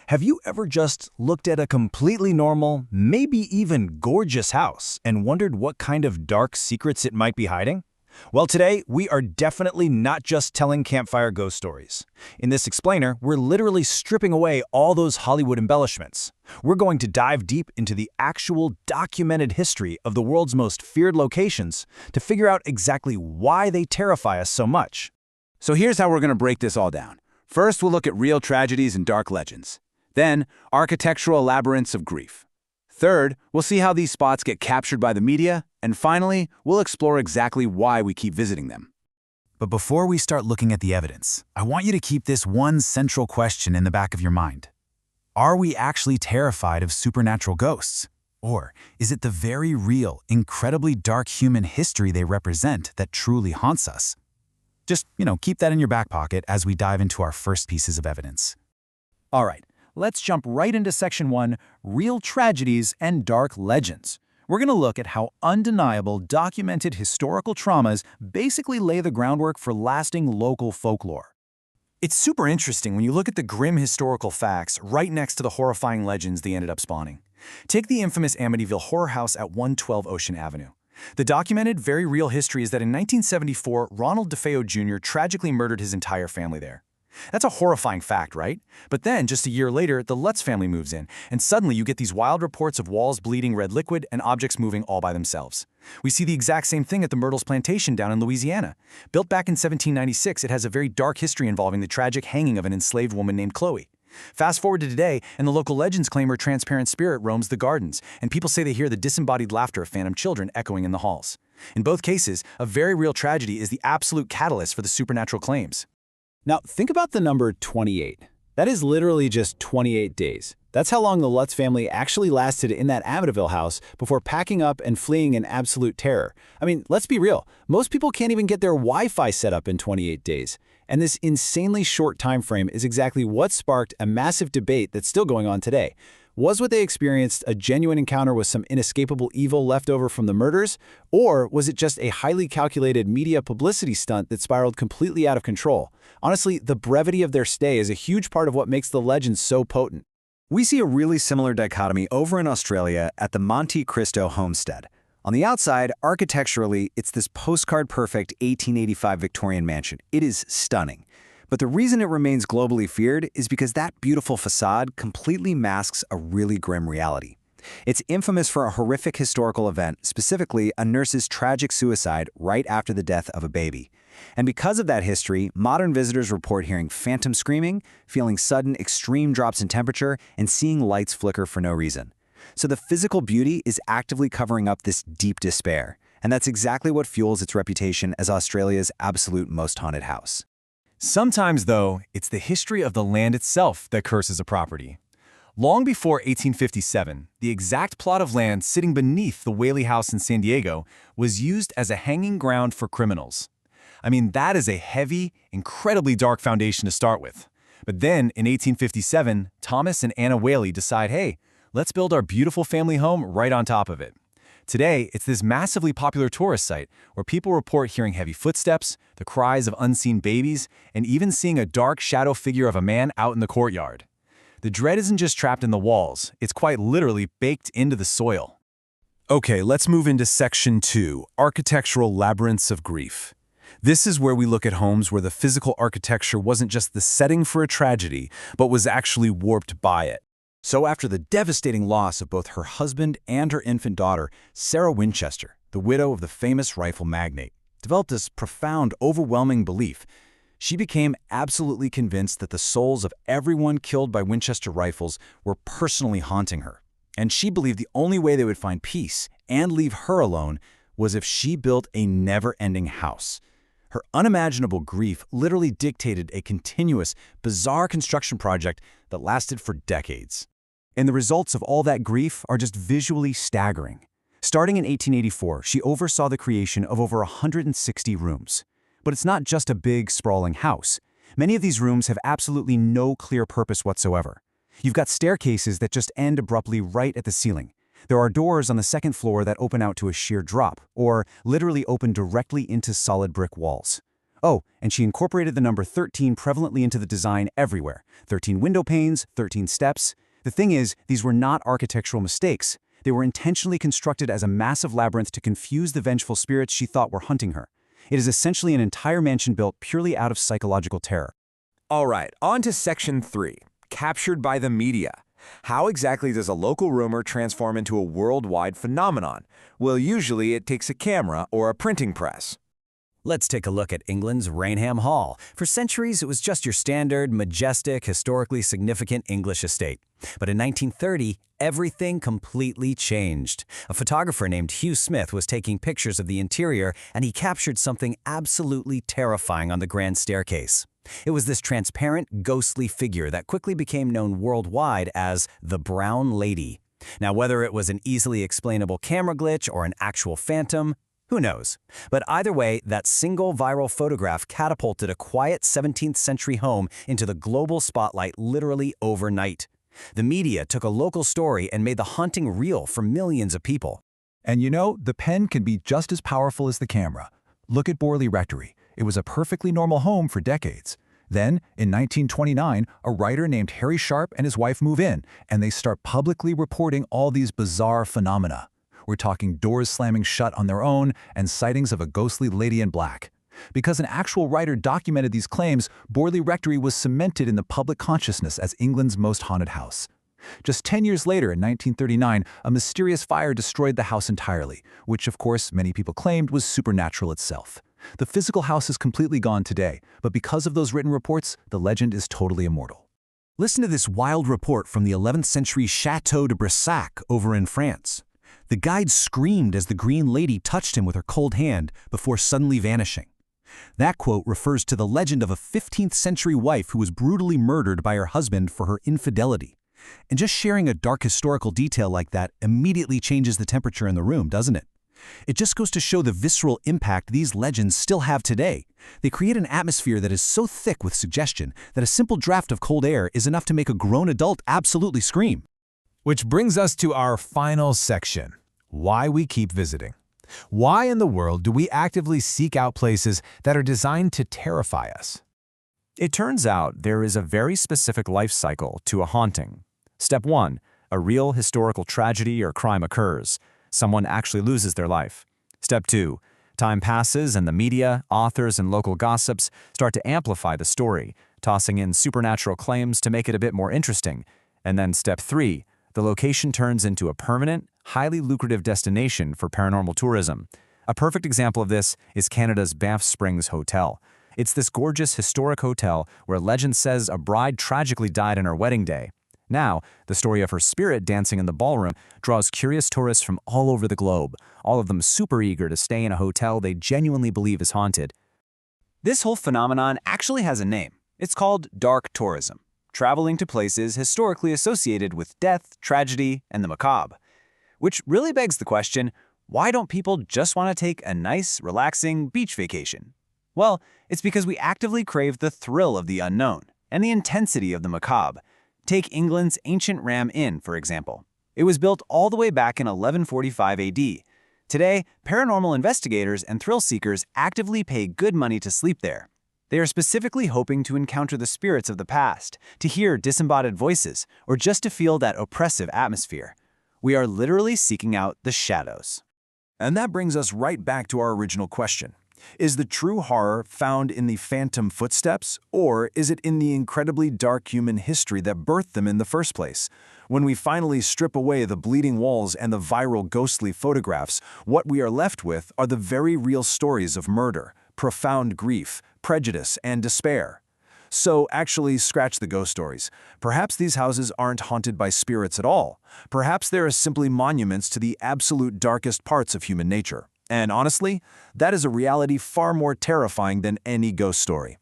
Have you ever just looked at a completely normal, maybe even gorgeous house and wondered what kind of dark secrets it might be hiding? Well, today, we are definitely not just telling campfire ghost stories. In this explainer, we're literally stripping away all those Hollywood embellishments. We're going to dive deep into the actual documented history of the world's most feared locations to figure out exactly why they terrify us so much. So here's how we're going to break this all down. First, we'll look at real tragedies and dark legends. Then, architectural labyrinths of grief. Third, we'll see how these spots get captured by the media. And finally, we'll explore exactly why we keep visiting them. But before we start looking at the evidence, I want you to keep this one central question in the back of your mind. Are we actually terrified of supernatural ghosts? Or is it the very real, incredibly dark human history they represent that truly haunts us? Just, keep that in your back pocket as we dive into our first pieces of evidence. All right, let's jump right into Section 1, Real Tragedies and Dark Legends. We're going to look at how undeniable, documented historical traumas basically lay the groundwork for lasting local folklore. It's super interesting when you look at the grim historical facts right next to the horrifying legends they ended up spawning. Take the infamous Amityville horror house at 112 Ocean Avenue. The documented, very real history is that in 1974, Ronald DeFeo Jr. tragically murdered his entire family there. That's a horrifying fact, right? But then, just a year later, the Lutz family moves in, and suddenly you get these wild reports of walls bleeding red liquid and objects moving all by themselves. We see the exact same thing at the Myrtles Plantation down in Louisiana. Built back in 1796, it has a very dark history involving the tragic hanging of an enslaved woman named Chloe. Fast forward to today, and the local legends claim her transparent spirit roams the gardens, and people say they hear the disembodied laughter of phantom children echoing in the halls. In both cases, a very real tragedy is the absolute catalyst for the supernatural claims. Now, think about the number 28. That is literally just 28 days. That's how long the Lutz family actually lasted in that Amityville house before packing up and fleeing in absolute terror. I mean, let's be real. Most people can't even get their Wi-Fi set up in 28 days. And this insanely short time frame is exactly what sparked a massive debate that's still going on today. Was what they experienced a genuine encounter with some inescapable evil left over from the murders? Or was it just a highly calculated media publicity stunt that spiraled completely out of control? Honestly, the brevity of their stay is a huge part of what makes the legend so potent. We see a really similar dichotomy over in Australia at the Monte Cristo homestead. On the outside, architecturally, it's this postcard-perfect 1885 Victorian mansion. It is stunning. But the reason it remains globally feared is because that beautiful facade completely masks a really grim reality. It's infamous for a horrific historical event, specifically a nurse's tragic suicide right after the death of a baby. And because of that history, modern visitors report hearing phantom screaming, feeling sudden extreme drops in temperature, and seeing lights flicker for no reason. So the physical beauty is actively covering up this deep despair, and that's exactly what fuels its reputation as Australia's absolute most haunted house. Sometimes, though, it's the history of the land itself that curses a property. Long before 1857, the exact plot of land sitting beneath the Whaley House in San Diego was used as a hanging ground for criminals. I mean, that is a heavy, incredibly dark foundation to start with. But then, in 1857, Thomas and Anna Whaley decide, hey, let's build our beautiful family home right on top of it. Today, it's this massively popular tourist site where people report hearing heavy footsteps, the cries of unseen babies, and even seeing a dark shadow figure of a man out in the courtyard. The dread isn't just trapped in the walls, it's quite literally baked into the soil. Okay, let's move into Section 2, Architectural Labyrinths of Grief. This is where we look at homes where the physical architecture wasn't just the setting for a tragedy, but was actually warped by it. So after the devastating loss of both her husband and her infant daughter, Sarah Winchester, the widow of the famous rifle magnate, developed this profound, overwhelming belief. She became absolutely convinced that the souls of everyone killed by Winchester rifles were personally haunting her. And she believed the only way they would find peace and leave her alone was if she built a never-ending house. Her unimaginable grief literally dictated a continuous, bizarre construction project that lasted for decades. And the results of all that grief are just visually staggering. Starting in 1884, she oversaw the creation of over 160 rooms. But it's not just a big, sprawling house. Many of these rooms have absolutely no clear purpose whatsoever. You've got staircases that just end abruptly right at the ceiling. There are doors on the second floor that open out to a sheer drop, or literally open directly into solid brick walls. Oh, and she incorporated the number 13 prevalently into the design everywhere. 13 window panes, 13 steps. The thing is, these were not architectural mistakes. They were intentionally constructed as a massive labyrinth to confuse the vengeful spirits she thought were hunting her. It is essentially an entire mansion built purely out of psychological terror. All right, on to Section 3, captured by the media. How exactly does a local rumor transform into a worldwide phenomenon? Well, usually it takes a camera or a printing press. Let's take a look at England's Rainham Hall. For centuries, it was just your standard, majestic, historically significant English estate. But in 1930, everything completely changed. A photographer named Hugh Smith was taking pictures of the interior, and he captured something absolutely terrifying on the grand staircase. It was this transparent, ghostly figure that quickly became known worldwide as the Brown Lady. Now, whether it was an easily explainable camera glitch or an actual phantom, who knows? But either way, that single viral photograph catapulted a quiet 17th century home into the global spotlight literally overnight. The media took a local story and made the haunting real for millions of people. And you know, the pen can be just as powerful as the camera. Look at Borley Rectory. It was a perfectly normal home for decades. Then, in 1929, a writer named Harry Sharp and his wife move in, and they start publicly reporting all these bizarre phenomena. We're talking doors slamming shut on their own and sightings of a ghostly lady in black. Because an actual writer documented these claims, Borley Rectory was cemented in the public consciousness as England's most haunted house. Just 10 years later, in 1939, a mysterious fire destroyed the house entirely, which of course many people claimed was supernatural itself. The physical house is completely gone today, but because of those written reports, the legend is totally immortal. Listen to this wild report from the 11th century Château de Brissac over in France. The guide screamed as the Green Lady touched him with her cold hand before suddenly vanishing. That quote refers to the legend of a 15th century wife who was brutally murdered by her husband for her infidelity. And just sharing a dark historical detail like that immediately changes the temperature in the room, doesn't it? It just goes to show the visceral impact these legends still have today. They create an atmosphere that is so thick with suggestion that a simple draft of cold air is enough to make a grown adult absolutely scream. Which brings us to our final section, why we keep visiting. Why in the world do we actively seek out places that are designed to terrify us? It turns out there is a very specific life cycle to a haunting. Step 1, a real historical tragedy or crime occurs. Someone actually loses their life. Step 2, time passes and the media, authors, and local gossips start to amplify the story, tossing in supernatural claims to make it a bit more interesting. And then Step 3, the location turns into a permanent, highly lucrative destination for paranormal tourism. A perfect example of this is Canada's Banff Springs Hotel. It's this gorgeous historic hotel where legend says a bride tragically died on her wedding day. Now, the story of her spirit dancing in the ballroom draws curious tourists from all over the globe, all of them super eager to stay in a hotel they genuinely believe is haunted. This whole phenomenon actually has a name. It's called dark tourism, traveling to places historically associated with death, tragedy, and the macabre. Which really begs the question, why don't people just want to take a nice, relaxing beach vacation? Well, it's because we actively crave the thrill of the unknown and the intensity of the macabre. Take England's ancient Ram Inn, for example. It was built all the way back in 1145 AD. Today, paranormal investigators and thrill seekers actively pay good money to sleep there. They are specifically hoping to encounter the spirits of the past, to hear disembodied voices, or just to feel that oppressive atmosphere. We are literally seeking out the shadows. And that brings us right back to our original question. Is the true horror found in the phantom footsteps, or is it in the incredibly dark human history that birthed them in the first place? When we finally strip away the bleeding walls and the viral ghostly photographs, what we are left with are the very real stories of murder, profound grief, prejudice, and despair. So actually, scratch the ghost stories. Perhaps these houses aren't haunted by spirits at all. Perhaps they are simply monuments to the absolute darkest parts of human nature. And honestly, that is a reality far more terrifying than any ghost story.